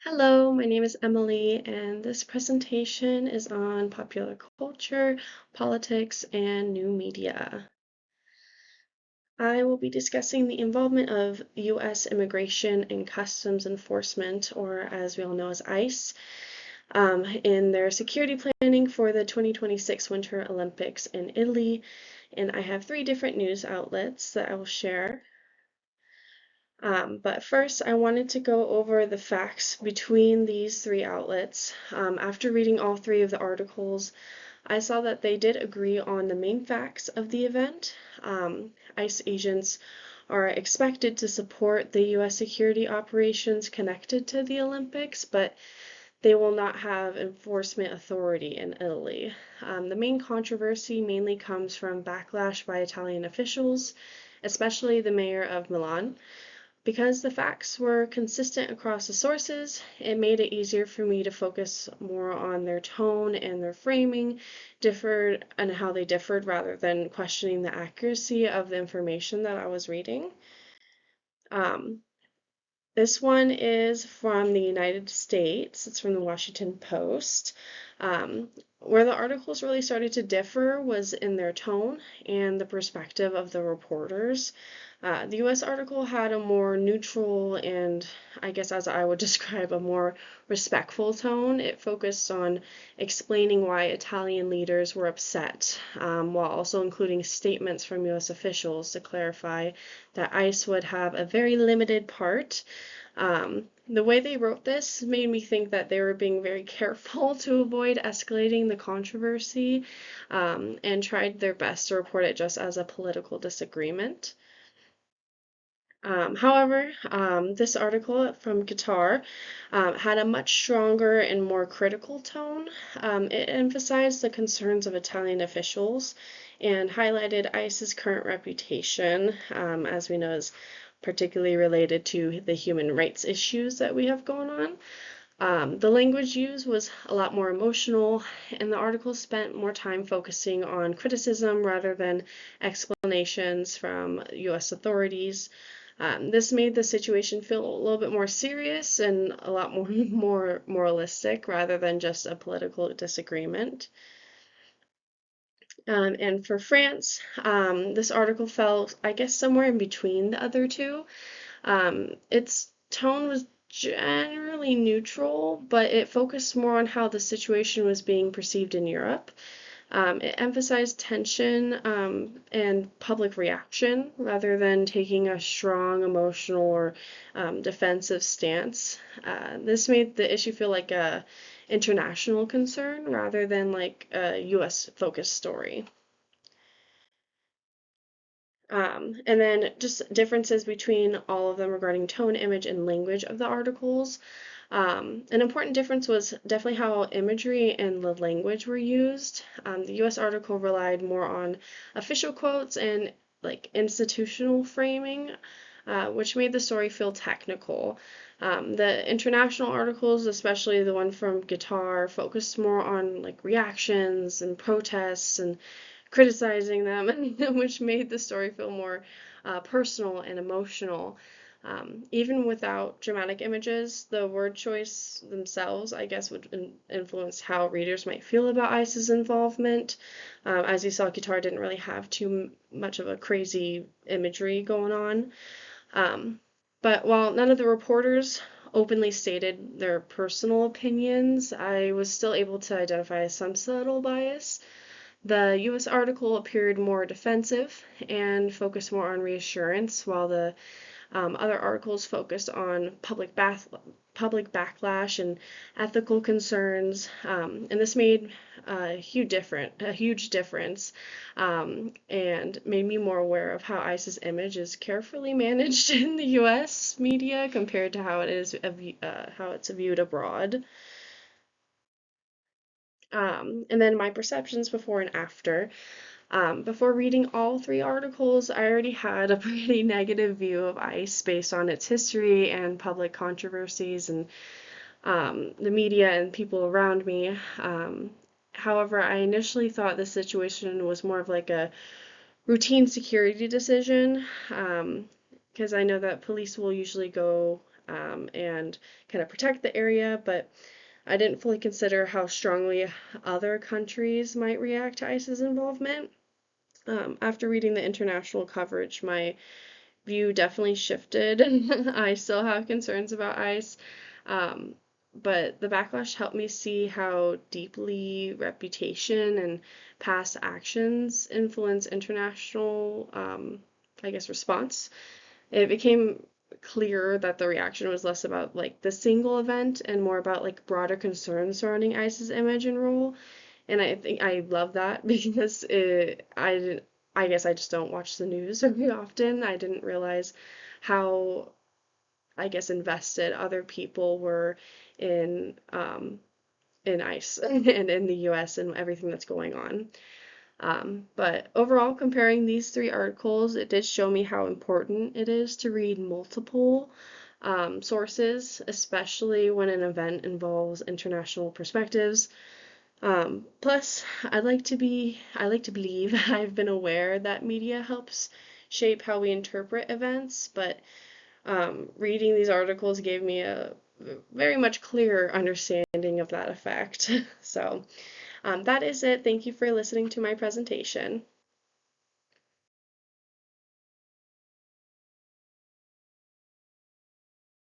Hello, my name is Emily, and this presentation is on popular culture, politics, and new media. I will be discussing the involvement of U.S. Immigration and Customs Enforcement, or as we all know as ICE, in their security planning for the 2026 Winter Olympics in Italy. And I have three different news outlets that I will share. But first, I wanted to go over the facts between these three outlets. After reading all three of the articles, I saw that they did agree on the main facts of the event. ICE agents are expected to support the U.S. security operations connected to the Olympics, but they will not have enforcement authority in Italy. The main controversy mainly comes from backlash by Italian officials, especially the mayor of Milan. Because the facts were consistent across the sources, it made it easier for me to focus more on their tone and their framing differed and how they differed rather than questioning the accuracy of the information that I was reading. Um, this one is from the United States. It's from the Washington Post. Where the articles really started to differ was in their tone and the perspective of the reporters. The US article had a more neutral and, I guess, as I would describe, a more respectful tone. It focused on explaining why Italian leaders were upset, while also including statements from US officials to clarify that ICE would have a very limited part. The way they wrote this made me think that they were being very careful to avoid escalating the controversy, and tried their best to report it just as a political disagreement. However, this article from Qatar had a much stronger and more critical tone. It emphasized the concerns of Italian officials and highlighted ICE's current reputation, as we know is particularly related to the human rights issues that we have going on. The language used was a lot more emotional, and the article spent more time focusing on criticism rather than explanations from US authorities. This made the situation feel a little bit more serious and a lot more moralistic rather than just a political disagreement. And for France, this article fell, I guess, somewhere in between the other two. Its tone was generally neutral, but it focused more on how the situation was being perceived in Europe. It emphasized tension and public reaction rather than taking a strong emotional or defensive stance. This made the issue feel like a international concern rather than like a US focused story. And then just differences between all of them regarding tone, image, and language of the articles. An important difference was definitely how imagery and the language were used. The US article relied more on official quotes and like institutional framing, which made the story feel technical. The international articles, especially the one from Qatar, focused more on like reactions and protests and criticizing them, which made the story feel more personal and emotional. Even without dramatic images, the word choice themselves, I guess, would influence how readers might feel about ICE's involvement. As you saw, Qatar didn't really have too much of a crazy imagery going on. But while none of the reporters openly stated their personal opinions, I was still able to identify some subtle bias. The US article appeared more defensive and focused more on reassurance, while the other articles focused on public backlash and ethical concerns, and this made a huge difference, and made me more aware of how ICE's image is carefully managed in the U.S. media compared to how how it's viewed abroad. And then my perceptions before and after. Before reading all three articles, I already had a pretty negative view of ICE based on its history and public controversies and the media and people around me. However, I initially thought this situation was more of like a routine security decision, because I know that police will usually go and kind of protect the area, but I didn't fully consider how strongly other countries might react to ICE's involvement. After reading the international coverage, my view definitely shifted. I still have concerns about ICE, um, but the backlash helped me see how deeply reputation and past actions influence international, response. It became clear that the reaction was less about like the single event and more about like broader concerns surrounding ICE's image and role. And I think I love that because I guess I just don't watch the news very often. I didn't realize how, I guess, invested other people were in ICE and in the US and everything that's going on. But overall, comparing these three articles, it did show me how important it is to read multiple sources, especially when an event involves international perspectives. Plus, I like to believe I've been aware that media helps shape how we interpret events, but reading these articles gave me a very much clearer understanding of that effect. So, that is it. Thank you for listening to my presentation.